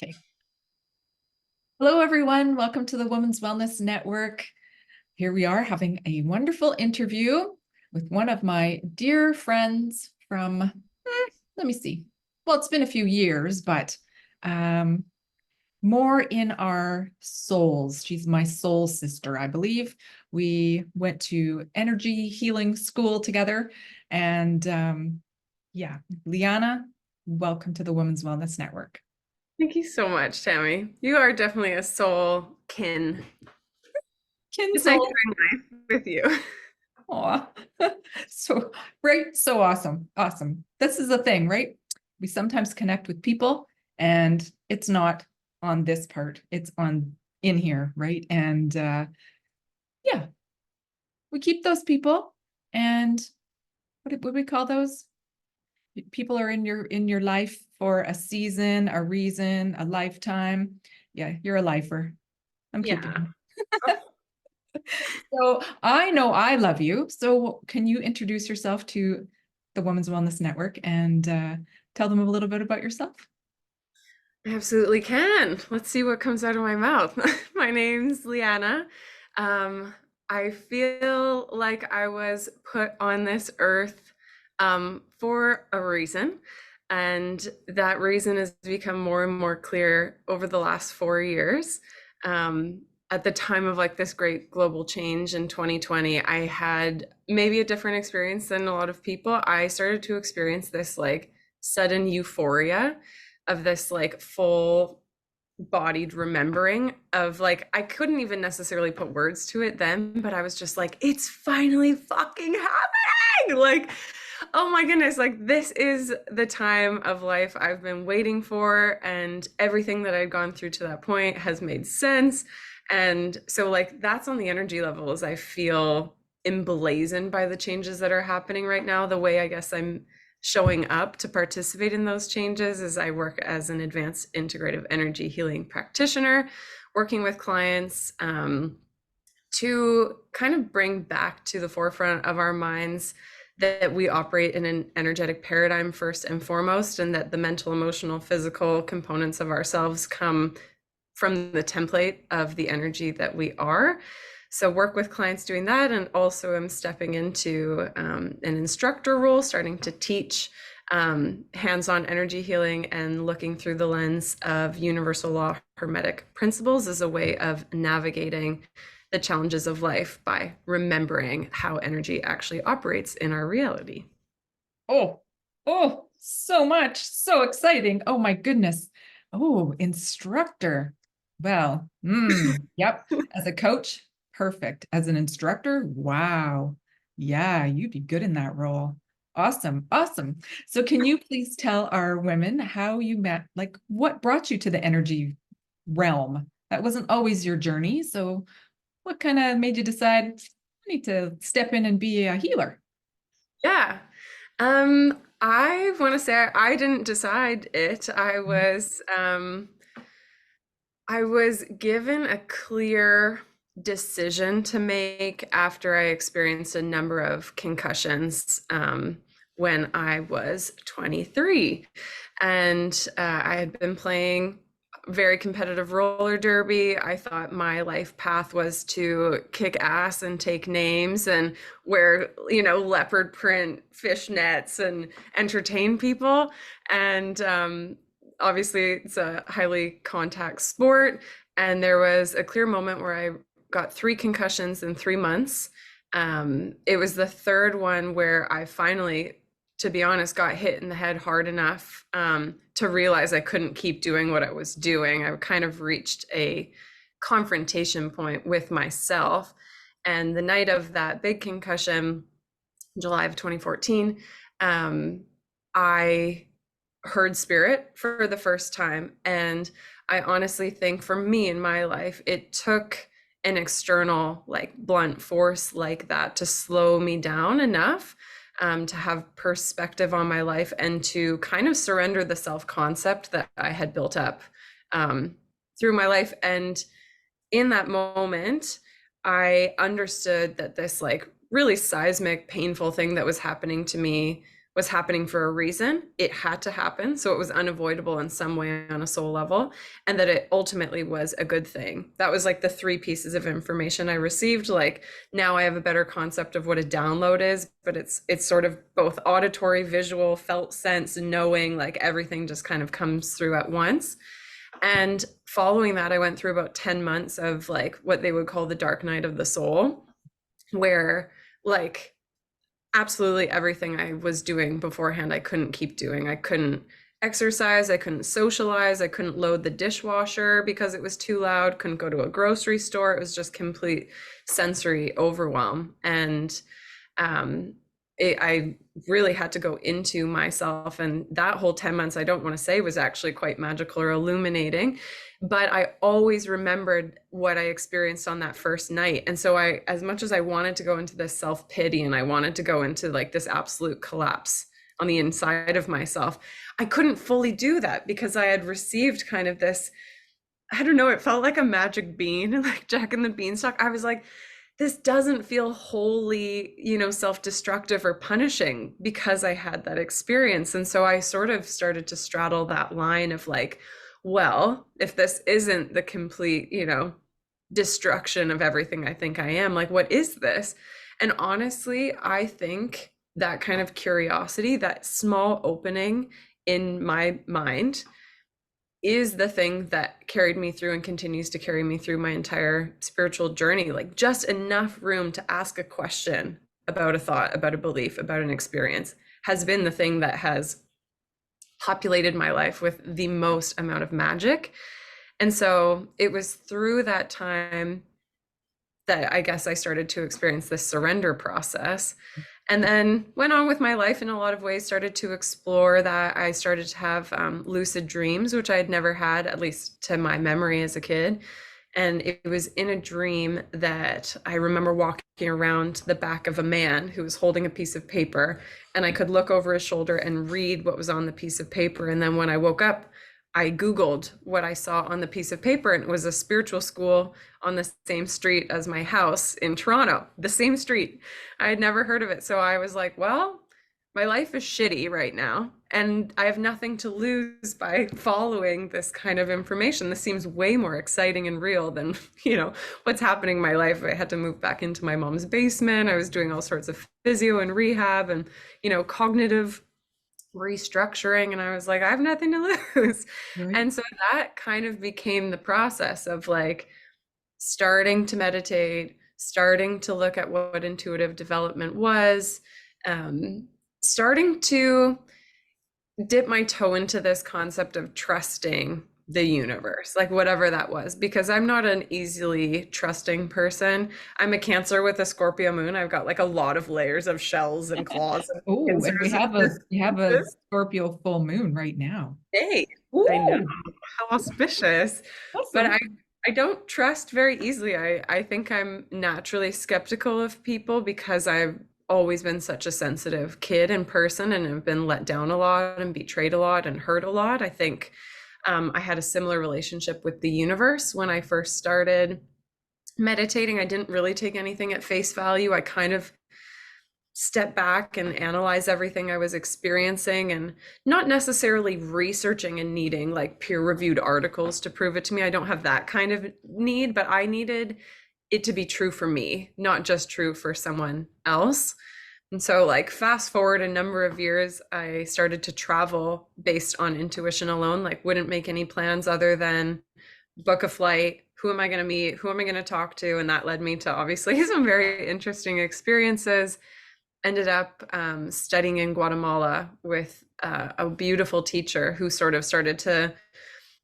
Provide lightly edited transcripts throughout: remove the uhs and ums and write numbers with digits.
Okay. Hello, everyone. Welcome to the Women's Wellness Network. Here we are having a wonderful interview with one of my dear friends from, let me see. Well, it's been a few years, but um, more in our souls. She's my soul sister, I believe. We went to energy healing school together. And yeah, Leanna, welcome to the Women's Wellness Network. Thank you so much, Tammy. You are definitely a soul kin. It's nice Kinsel. doing life with you. Aw. So great, so awesome. Awesome. This is the thing, right? We sometimes connect with people and it's not on this part, it's on in here, right? And yeah, we keep those people and what do we call those? People are in your life for a season, a reason, a lifetime. Yeah, you're a lifer. I'm keeping Yeah. you. So I know I love you. So can you introduce yourself to the Women's Wellness Network and tell them a little bit about yourself? I absolutely can. Let's see what comes out of my mouth. My name's Leanna. Um, I feel like I was put on this earth for a reason, and that reason has become more and more clear over the last 4 years. At the time of like this great global change in 2020, I had maybe a different experience than a lot of people. I started to experience this like sudden euphoria of this like full bodied remembering of like I couldn't even necessarily put words to it then, but I was just like, it's finally fucking happening. Like, oh my goodness, like this is the time of life I've been waiting for, and everything that I'd gone through to that point has made sense. And so like that's on the energy levels I feel emblazoned by the changes that are happening right now. The way I guess I'm showing up to participate in those changes is I work as an advanced integrative energy healing practitioner, working with clients to kind of bring back to the forefront of our minds that we operate in an energetic paradigm first and foremost, and that the mental, emotional, physical components of ourselves come from the template of the energy that we are. So work with clients doing that, and also I'm stepping into an instructor role, starting to teach hands-on energy healing and looking through the lens of universal law hermetic principles as a way of navigating the challenges of life by remembering how energy actually operates in our reality. Oh, oh, so much, so exciting. Oh my goodness. Oh, instructor. Well, yep. As a coach, perfect. As an instructor, wow. Yeah, you'd be good in that role. Awesome, awesome. So can you please tell our women how you met, like what brought you to the energy realm? That wasn't always your journey. So what kind of made you decide I need to step in and be a healer? Yeah. I want to say I didn't decide it. I was given a clear decision to make after I experienced a number of concussions when I was 23. And I had been playing very competitive roller derby. I thought my life path was to kick ass and take names and wear, leopard print fishnets and entertain people. And obviously, it's a highly contact sport. And there was a clear moment where I got 3 concussions in 3 months. It was the third one where I finally, to be honest, got hit in the head hard enough to realize I couldn't keep doing what I was doing. I kind of reached a confrontation point with myself. And the night of that big concussion, July of 2014, I heard spirit for the first time. And I honestly think for me in my life, it took an external, like blunt force like that to slow me down enough to have perspective on my life and to kind of surrender the self concept that I had built up through my life. And in that moment, I understood that this like really seismic, painful thing that was happening to me was happening for a reason. It had to happen. So it was unavoidable in some way on a soul level, and that it ultimately was a good thing. That was like the three pieces of information I received. Like now I have a better concept of what a download is, but it's sort of both auditory, visual, felt sense, knowing, like everything just kind of comes through at once. And following that, I went through about 10 months of like what they would call the dark night of the soul, where like absolutely everything I was doing beforehand, I couldn't keep doing. I couldn't exercise, I couldn't socialize, I couldn't load the dishwasher because it was too loud, couldn't go to a grocery store. It was just complete sensory overwhelm. And um, I really had to go into myself. And that whole 10 months, I don't want to say was actually quite magical or illuminating, but I always remembered what I experienced on that first night. And so I, as much as I wanted to go into this self-pity and I wanted to go into like this absolute collapse on the inside of myself, I couldn't fully do that because I had received kind of this, I don't know, it felt like a magic bean, like Jack and the Beanstalk. I was like, this doesn't feel wholly, self-destructive or punishing because I had that experience. And so I sort of started to straddle that line of like, well, if this isn't the complete, destruction of everything I think I am, like, what is this? And honestly, I think that kind of curiosity, that small opening in my mind, is the thing that carried me through and continues to carry me through my entire spiritual journey. Like just enough room to ask a question about a thought, about a belief, about an experience has been the thing that has populated my life with the most amount of magic. And so it was through that time that I guess I started to experience this surrender process, and then went on with my life in a lot of ways, started to explore that. I started to have lucid dreams, which I had never had, at least to my memory as a kid. And it was in a dream that I remember walking around the back of a man who was holding a piece of paper, and I could look over his shoulder and read what was on the piece of paper. And then when I woke up, I Googled what I saw on the piece of paper, and it was a spiritual school on the same street as my house in Toronto, the same street. I had never heard of it. So I was like, well, my life is shitty right now, and I have nothing to lose by following this kind of information. This seems way more exciting and real than, what's happening in my life. I had to move back into my mom's basement. I was doing all sorts of physio and rehab and, cognitive restructuring, and I was like, I have nothing to lose. Right. And so that kind of became the process of like starting to meditate, starting to look at what intuitive development was, starting to dip my toe into this concept of trusting the universe, like whatever that was, because I'm not an easily trusting person. I'm a Cancer with a Scorpio moon. I've got like a lot of layers of shells and claws and Oh, and pincers. we have a Scorpio full moon right now. Hey, I know, Ooh, how auspicious. But awesome. I don't trust very easily. I think I'm naturally skeptical of people because I've always been such a sensitive kid and person, and have been let down a lot and betrayed a lot and hurt a lot. I think I had a similar relationship with the universe when I first started meditating. I didn't really take anything at face value. I kind of step back and analyze everything I was experiencing, and not necessarily researching and needing like peer-reviewed articles to prove it to me. I don't have that kind of need, but I needed it to be true for me, not just true for someone else. And so like fast forward a number of years, I started to travel based on intuition alone, like wouldn't make any plans other than book a flight. Who am I going to meet? Who am I going to talk to? And that led me to obviously some very interesting experiences. Ended up studying in Guatemala with a beautiful teacher who sort of started to,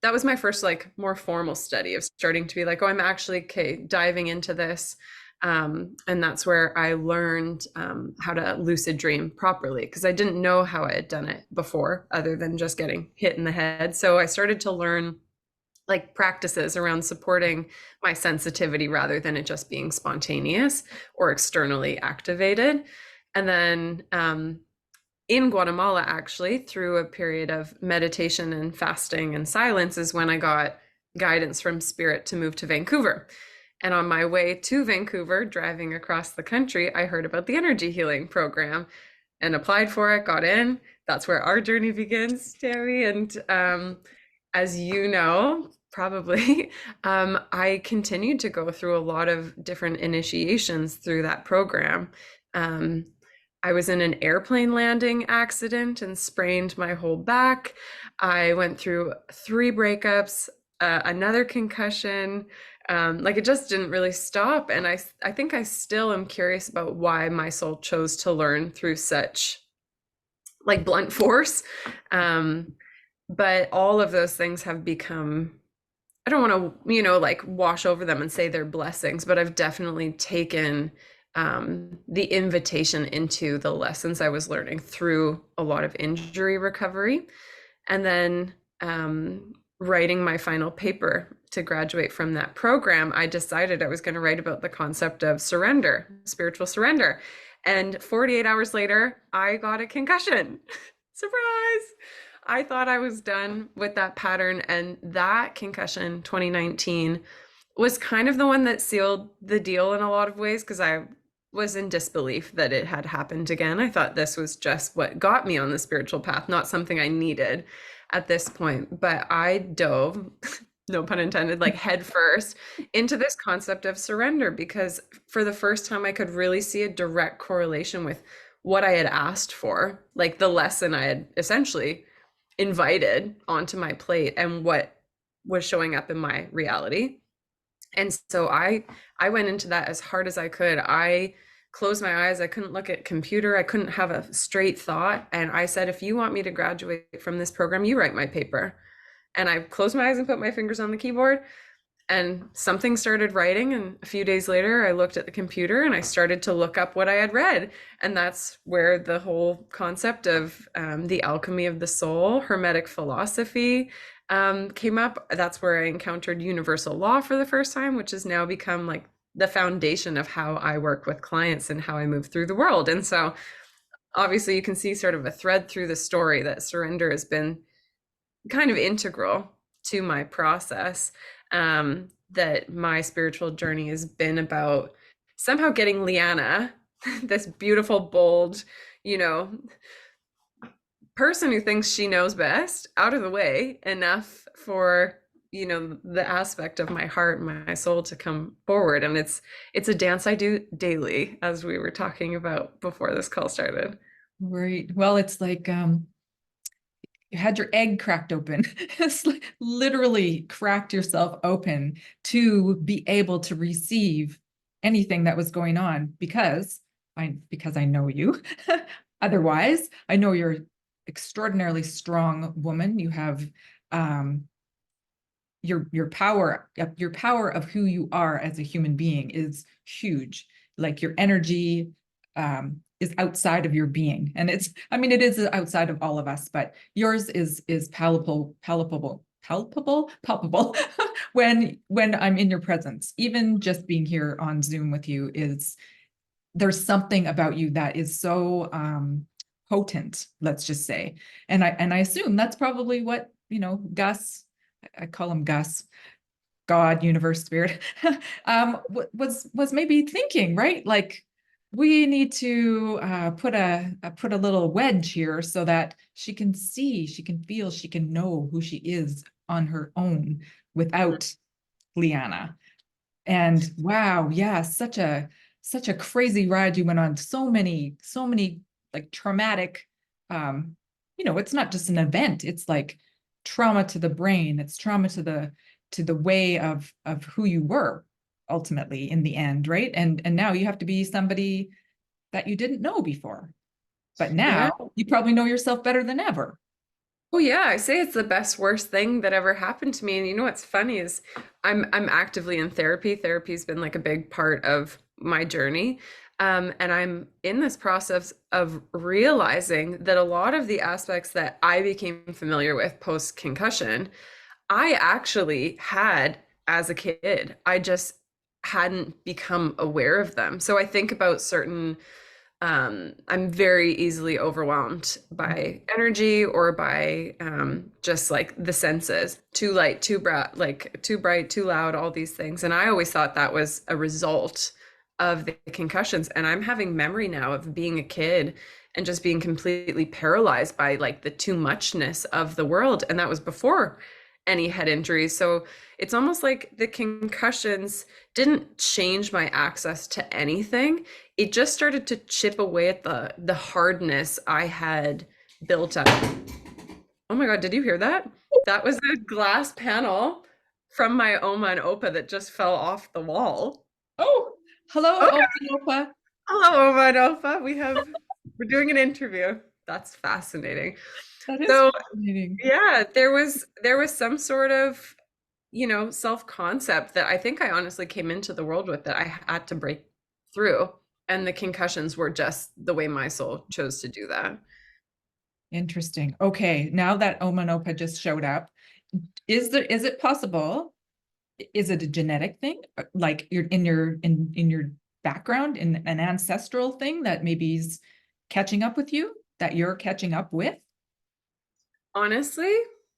that was my first like more formal study of starting to be like, oh, I'm actually okay, diving into this. And that's where I learned how to lucid dream properly, because I didn't know how I had done it before other than just getting hit in the head. So I started to learn like practices around supporting my sensitivity rather than it just being spontaneous or externally activated. And then in Guatemala, actually, through a period of meditation and fasting and silence, is when I got guidance from spirit to move to Vancouver. And on my way to Vancouver, driving across the country, I heard about the energy healing program. and applied for it, got in. That's where our journey begins, Terry. And as you know, probably, I continued to go through a lot of different initiations through that program. Um, I was in an airplane landing accident and sprained my whole back. I went through three breakups, another concussion. Like it just didn't really stop. And I think I still am curious about why my soul chose to learn through such like blunt force. Um, but all of those things have become, I don't want to, like wash over them and say they're blessings, but I've definitely taken the invitation into the lessons I was learning through a lot of injury recovery. And then writing my final paper to graduate from that program, I decided I was going to write about the concept of surrender, spiritual surrender. And 48 hours later, I got a concussion. Surprise! I thought I was done with that pattern. And that concussion, 2019, was kind of the one that sealed the deal in a lot of ways because I was in disbelief that it had happened again. I thought this was just what got me on the spiritual path, not something I needed at this point. But I dove, no pun intended, like head first into this concept of surrender because for the first time I could really see a direct correlation with what I had asked for, like the lesson I had essentially invited onto my plate and what was showing up in my reality. And so I went into that as hard as I could. I closed my eyes. I couldn't look at computer. I couldn't have a straight thought. And I said, if you want me to graduate from this program, you write my paper. And I closed my eyes and put my fingers on the keyboard and something started writing. And a few days later, I looked at the computer and I started to look up what I had read. And that's where the whole concept of the alchemy of the soul, Hermetic philosophy, came up. That's where I encountered universal law for the first time, which has now become like the foundation of how I work with clients and how I move through the world. And so obviously you can see sort of a thread through the story that surrender has been kind of integral to my process. That my spiritual journey has been about somehow getting Leanna, this beautiful, bold, you know, person who thinks she knows best, out of the way enough for the aspect of my heart and my soul to come forward. And it's a dance I do daily, as we were talking about before this call started. Right. Well, it's like you had your egg cracked open. It's like literally cracked yourself open to be able to receive anything that was going on because I know you. Otherwise, I know you're extraordinarily strong woman. You have your power of who you are as a human being is huge. Like your energy is outside of your being, and it is outside of all of us, but yours is palpable when I'm in your presence. Even just being here on Zoom with you there's something about you that is so potent, let's just say. And I assume that's probably what Gus, I call him Gus, God, universe, spirit, was maybe thinking, right? Like, we need to put a little wedge here so that she can see, she can feel, she can know who she is on her own without Leanna. And wow, yeah, such a crazy ride you went on. So many like traumatic, it's not just an event, it's like trauma to the brain, it's trauma to the way of who you were ultimately in the end, right? And now you have to be somebody that you didn't know before, but Yeah. now you probably know yourself better than ever. Oh yeah, I say it's the best worst thing that ever happened to me. And you know what's funny is I'm actively in therapy. Therapy's been like a big part of my journey. And I'm in this process of realizing that a lot of the aspects that I became familiar with post concussion, I actually had as a kid. I just hadn't become aware of them. So I think about certain I'm very easily overwhelmed by energy or by just like the senses, too light, too bright, like too bright, too loud, all these things. And I always thought that was a result of the concussions. And I'm having memory now of being a kid and just being completely paralyzed by like the too muchness of the world. And that was before any head injuries. So it's almost like the concussions didn't change my access to anything. It just started to chip away at the hardness I had built up. Oh my God, did you hear that? That was a glass panel from my Oma and Opa that just fell off the wall. Oh, hello, Okay. Opa and Opa. Hello, Oma and Opa. We're doing an interview. That's fascinating. That is So fascinating. yeah, there was some sort of, self-concept that I think I honestly came into the world with that I had to break through. And the concussions were just the way my soul chose to do that. Interesting. Okay, now that Oma and Opa just showed up, is it possible? Is it a genetic thing? Like you're in your background, in an ancestral thing that maybe is catching up with you, that you're catching up with? Honestly,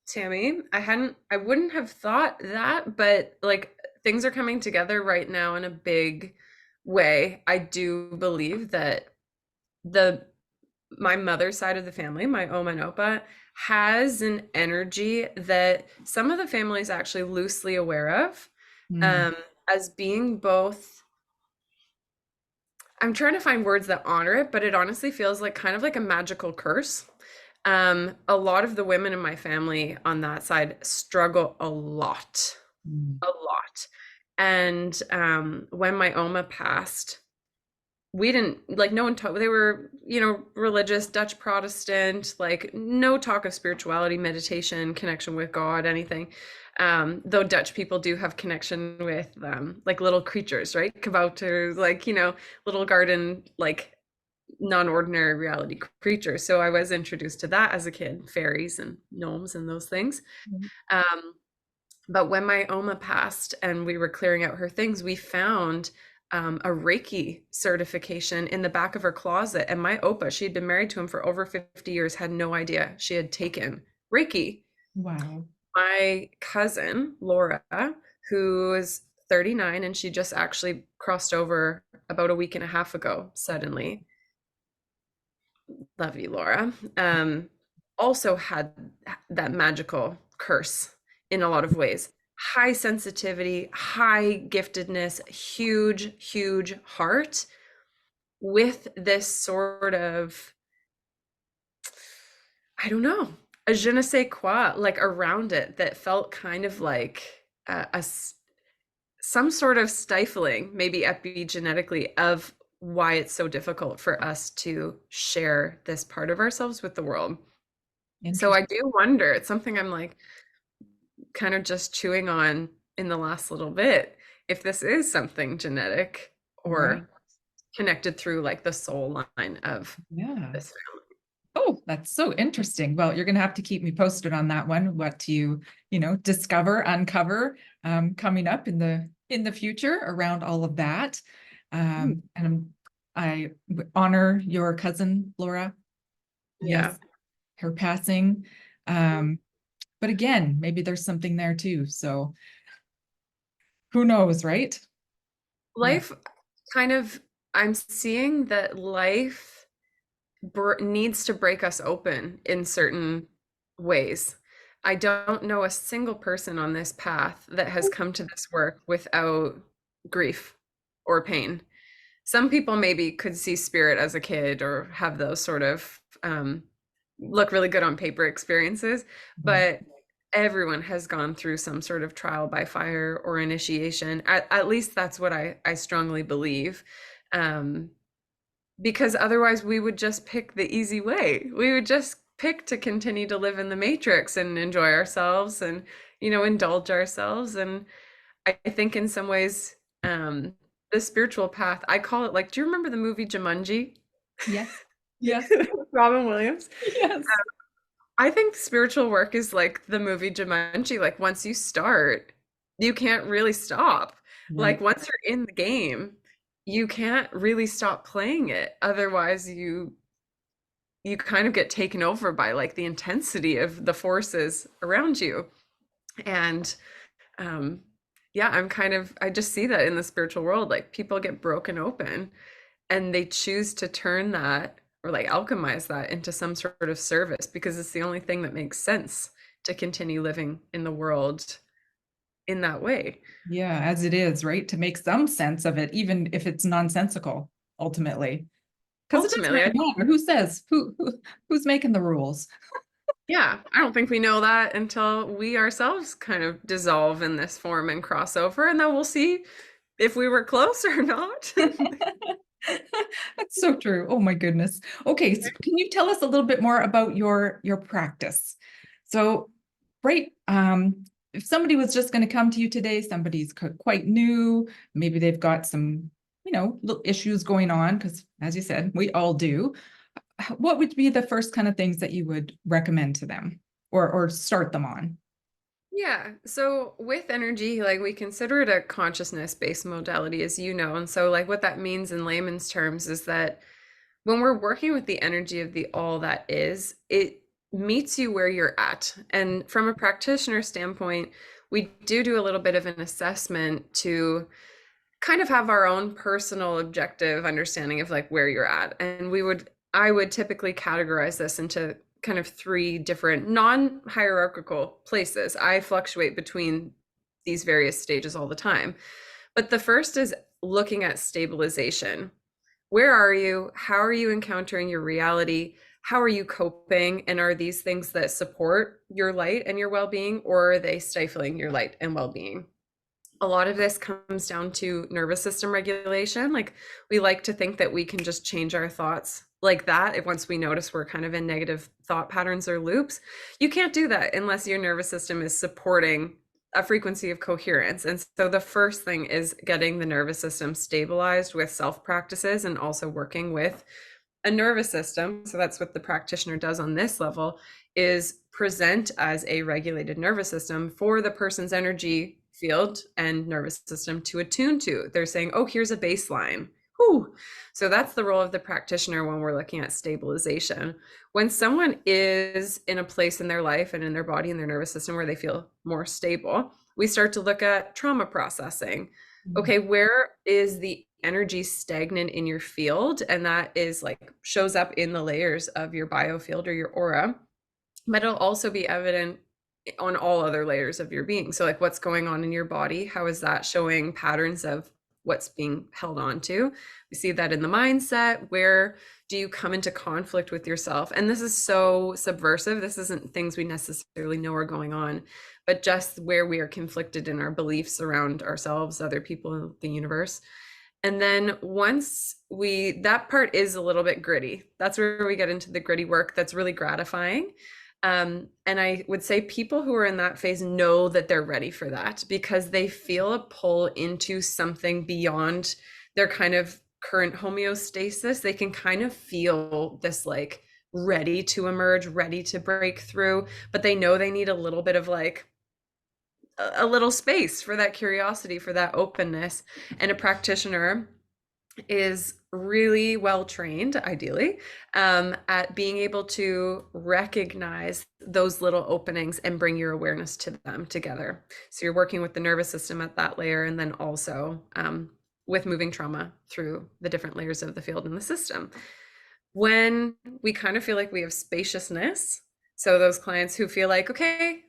Tammy, I wouldn't have thought that, but like things are coming together right now in a big way. I do believe that the my mother's side of the family, my Oma and Opa, has an energy that some of the family is actually loosely aware of, Hmm. um, as being both. I'm trying to find words that honor it, but it honestly feels like kind of like a magical curse. A lot of the women in my family on that side struggle Hmm. a lot. And when my Oma passed, we didn't like no one talked. They were, religious Dutch Protestant, like no talk of spirituality, meditation, connection with God, anything. Though Dutch people do have connection with like little creatures, right? Kabouters, like, little garden, like non-ordinary reality creatures. So I was introduced to that as a kid, fairies and gnomes and those things. Um, but when my Oma passed and we were clearing out her things, we found a Reiki certification in the back of her closet. And my Opa, she had been married to him for over 50 years, had no idea she had taken Reiki. Wow. My cousin, Laura, who is 39, and she just actually crossed over about a week and a half ago, suddenly. Love you, Laura. Also had that magical curse in a lot of ways. High sensitivity, high giftedness, huge, huge heart with this sort of, I don't know, a je ne sais quoi, like around it that felt kind of like some sort of stifling, maybe epigenetically, of why it's so difficult for us to share this part of ourselves with the world. So I Interesting. do wonder, it's something I'm like kind of just chewing on in the last little bit, if this is something genetic Right. or connected through like the soul line of Yeah. this. Oh, that's so interesting. Well, you're going to have to keep me posted on that one, what discover, uncover, coming up in the future around all of that. family. I honor your cousin, Laura. Yeah. Yes, her passing. But again, maybe there's something there too. So who knows, right? Yeah. Life kind of, I'm seeing that life needs to break us open in certain ways. I don't know a single person on this path that has come to this work without grief or pain. Some people maybe could see spirit as a kid or have those sort of look really good on paper experiences, Right. but everyone has gone through some sort of trial by fire or initiation. At least that's what I strongly believe. Um, because otherwise we would just pick the easy way. We would just pick to continue to live in the matrix and enjoy ourselves and, indulge ourselves. And I think in some ways, the spiritual path, I call it like, do you remember the movie Jumanji? Yes. Yes. Robin Williams. Yes. I think spiritual work is like the movie Jumanji. Like once you start, you can't really stop. Like Right. once you're in the game, you can't really stop playing it. Otherwise, you kind of get taken over by like the intensity of the forces around you. And um yeah, I just see that in the spiritual world. Like people get broken open and they choose to turn that or like alchemize that into some sort of service because it's the only thing that makes sense to continue living in the world in that way. Yeah, as it is, right? To make some sense of it, even if it's nonsensical, ultimately. Because it doesn't Ultimately, really matter who says who's making the rules. yeah, I don't think we know that until we ourselves kind of dissolve in this form and cross over, and then we'll see if we were close or not. That's so true. Oh my goodness. Okay, so can you tell us a little bit more about your practice? So, right, if somebody was just going to come to you today, somebody's quite new, maybe they've got some, little issues going on, because as you said, we all do. What would be the first kind of things that you would recommend to them or start them on? Yeah. So with energy, like we consider it a consciousness-based modality, as you know. And so, like, what that means in layman's terms is that when we're working with the energy of the all that is, it meets you where you're at. And from a practitioner standpoint, we do a little bit of an assessment to kind of have our own personal objective understanding of like where you're at. And I would typically categorize this into kind of three different non-hierarchical places. I fluctuate between these various stages all the time. But the first is looking at stabilization. Where are you? How are you encountering your reality? How are you coping? And are these things that support your light and your well-being, or are they stifling your light and well-being? A lot of this comes down to nervous system regulation. Like, we like to think that we can just change our thoughts like that if once we notice we're kind of in negative thought patterns or loops. You can't do that unless your nervous system is supporting a frequency of coherence. And so the first thing is getting the nervous system stabilized with self practices and also working with a nervous system. So that's what the practitioner does on this level, is present as a regulated nervous system for the person's energy field and nervous system to attune to. They're saying, oh, here's a baseline. Whew. So that's the role of the practitioner when we're looking at stabilization. When someone is in a place in their life and in their body and their nervous system where they feel more stable, we start to look at trauma processing. Okay, where is the energy stagnant in your field? And that is like shows up in the layers of your biofield or your aura, but it'll also be evident on all other layers of your being. So like what's going on in your body, how is that showing patterns of what's being held on to? We see that in the mindset. Where do you come into conflict with yourself? And this is so subversive. This isn't things we necessarily know are going on, but just where we are conflicted in our beliefs around ourselves, other people, the universe. And then once that part is a little bit gritty. That's where we get into the gritty work that's really gratifying. And I would say people who are in that phase know that they're ready for that because they feel a pull into something beyond their kind of current homeostasis. They can kind of feel this like ready to emerge, ready to break through, but they know they need a little bit of like a little space for that curiosity, for that openness. And a practitioner is really well trained, ideally, at being able to recognize those little openings and bring your awareness to them together. So you're working with the nervous system at that layer, and then also with moving trauma through the different layers of the field and the system. When we kind of feel like we have spaciousness, so those clients who feel like, okay,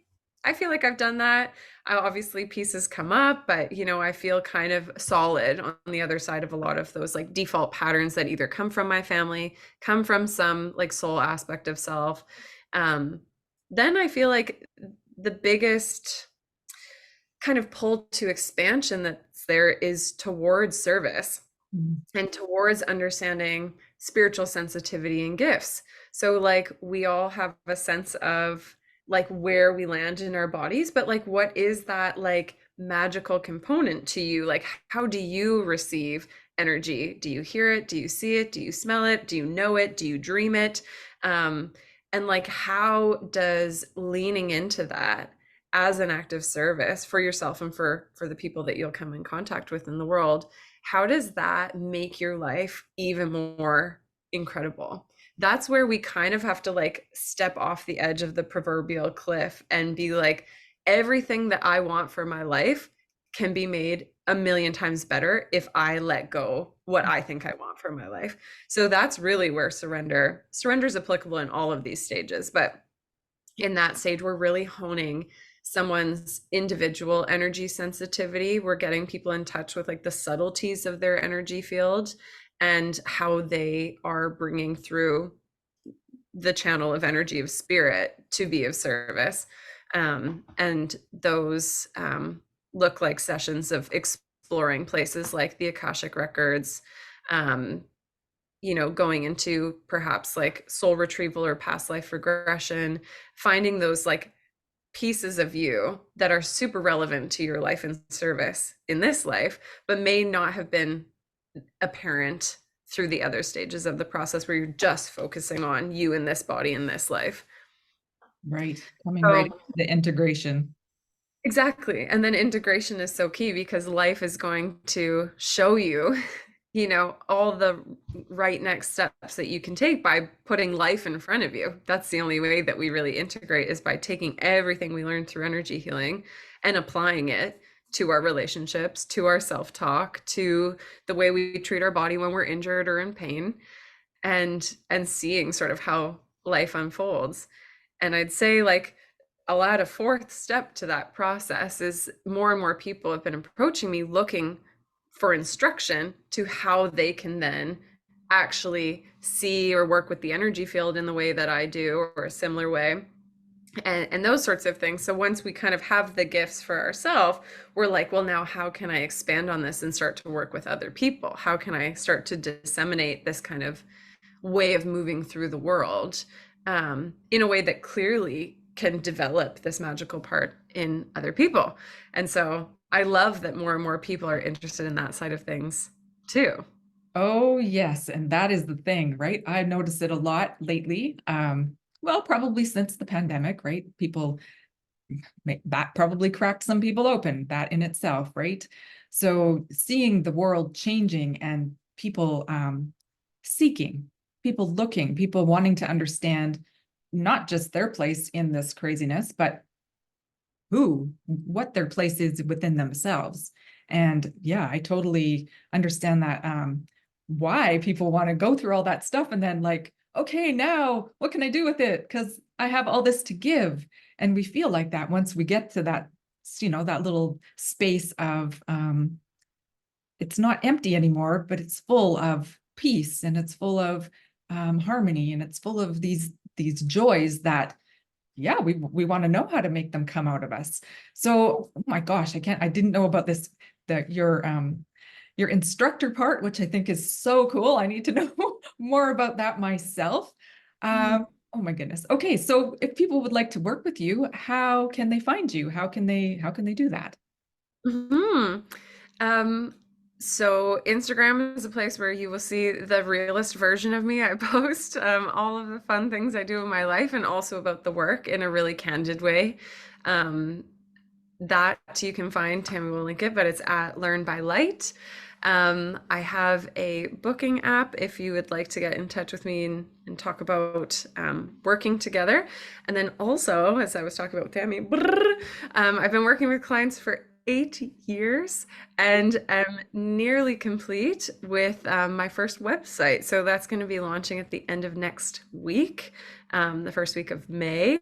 I feel like I've done that. Obviously pieces come up, but I feel kind of solid on the other side of a lot of those like default patterns that either come from my family, come from some like soul aspect of self. Then I feel like the biggest kind of pull to expansion that's there is towards service and towards understanding spiritual sensitivity and gifts. So like we all have a sense of like where we land in our bodies, but like what is that like magical component to you? Like how do you receive energy? Do you hear it? Do you see it? Do you smell it? Do you know it? Do you dream it? And like how does leaning into that as an act of service for yourself and for the people that you'll come in contact with in the world, how does that make your life even more incredible? That's where we kind of have to like step off the edge of the proverbial cliff and be like, everything that I want for my life can be made a million times better if I let go what I think I want for my life. So that's really where surrender is applicable in all of these stages. But in that stage, we're really honing someone's individual energy sensitivity. We're getting people in touch with like the subtleties of their energy field and how they are bringing through the channel of energy of spirit to be of service. And those look like sessions of exploring places like the Akashic records, um, going into perhaps like soul retrieval or past life regression, finding those like pieces of you that are super relevant to your life and service in this life, but may not have been apparent through the other stages of the process where you're just focusing on you in this body in this life. Right. Coming right So into the integration. exactly. And then integration is so key because life is going to show you, all the right next steps that you can take by putting life in front of you. That's the only way that we really integrate is by taking everything we learned through energy healing and applying it to our relationships, to our self-talk, to the way we treat our body when we're injured or in pain, and seeing sort of how life unfolds. And I'd say like I'll add a fourth step to that process is more and more people have been approaching me looking for instruction to how they can then actually see or work with the energy field in the way that I do or a similar way, and those sorts of things. So once we kind of have the gifts for ourselves, we're like, well, now how can I expand on this and start to work with other people? How can I start to disseminate this kind of way of moving through the world, in a way that clearly can develop this magical part in other people? And so I love that more and more people are interested in that side of things too. Oh, yes. And that is the thing, right? I've noticed it a lot lately. Well, probably since the pandemic, right? People that probably cracked some people open, that in itself, right? So seeing the world changing and people seeking, people looking, people wanting to understand not just their place in this craziness, but what their place is within themselves. And yeah, I totally understand that why people want to go through all that stuff and then like, okay, now what can I do with it? Because I have all this to give. And we feel like that once we get to that, that little space of it's not empty anymore, but it's full of peace and it's full of harmony and it's full of these joys that yeah, we want to know how to make them come out of us. So, oh my gosh, I didn't know about this, that your instructor part, which I think is so cool. I need to know more about that myself. Oh my goodness. Okay, so if people would like to work with you, how can they find you? How can they do that? Hmm. Um, so Instagram is a place where you will see the realist version of me. I post all of the fun things I do in my life and also about the work in a really candid way. Um, that you can find, Tammy will link it, but it's at Learn by Light. I have a booking app if you would like to get in touch with me and talk about working together. And then also, as I was talking about with Tammy, I've been working with clients for 8 years and am nearly complete with my first website. So that's going to be launching at the end of next week, the first week of May.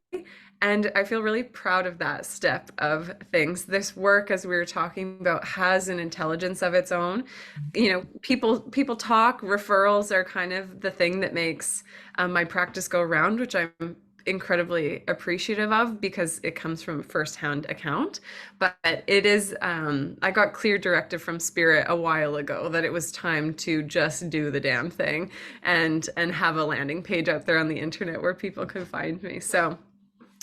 And I feel really proud of that step of things. This work, as we were talking about, has an intelligence of its own. People talk, referrals are kind of the thing that makes my practice go around, which I'm incredibly appreciative of because it comes from a firsthand account. But it is, I got clear directive from Spirit a while ago that it was time to just do the damn thing and have a landing page out there on the internet where people can find me. So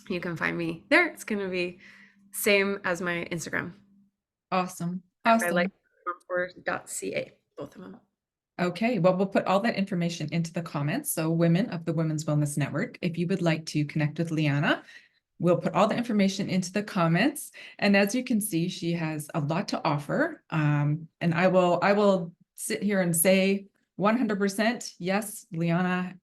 you can find me there. It's going to be same as my Instagram. Awesome. I like Awesome. .ca, both of them. Okay, well, we'll put all that information into the comments. So women of the Women's Wellness Network, if you would like to connect with Leanna, we'll put all the information into the comments. And as you can see, she has a lot to offer. And I will sit here and say 100% yes, Leanna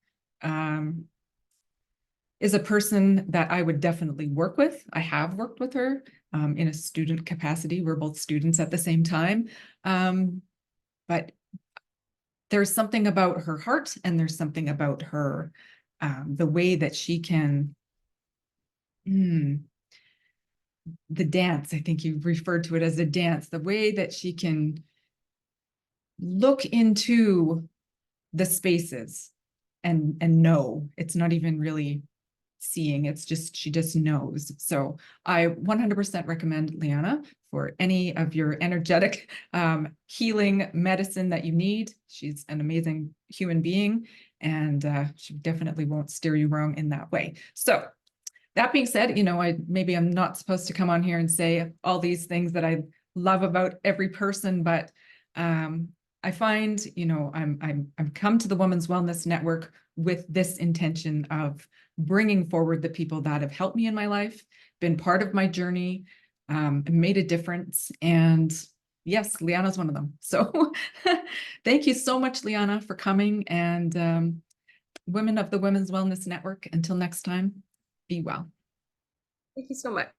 is a person that I would definitely work with. I have worked with her in a student capacity. We're both students at the same time. But there's something about her heart, and there's something about her, the way that she can, the dance, I think you referred to it as a dance, the way that she can look into the spaces and know. It's not even really seeing, it's just, she just knows. So I 100% recommend Leanna for any of your energetic healing medicine that you need. She's an amazing human being, and she definitely won't steer you wrong in that way. So that being said, I'm not supposed to come on here and say all these things that I love about every person, but I find, I'm come to the Women's Wellness Network with this intention of bringing forward the people that have helped me in my life, been part of my journey, and made a difference. And yes, Leanna's one of them. So thank you so much, Leanna, for coming. And women of the Women's Wellness Network, until next time, be well. Thank you so much.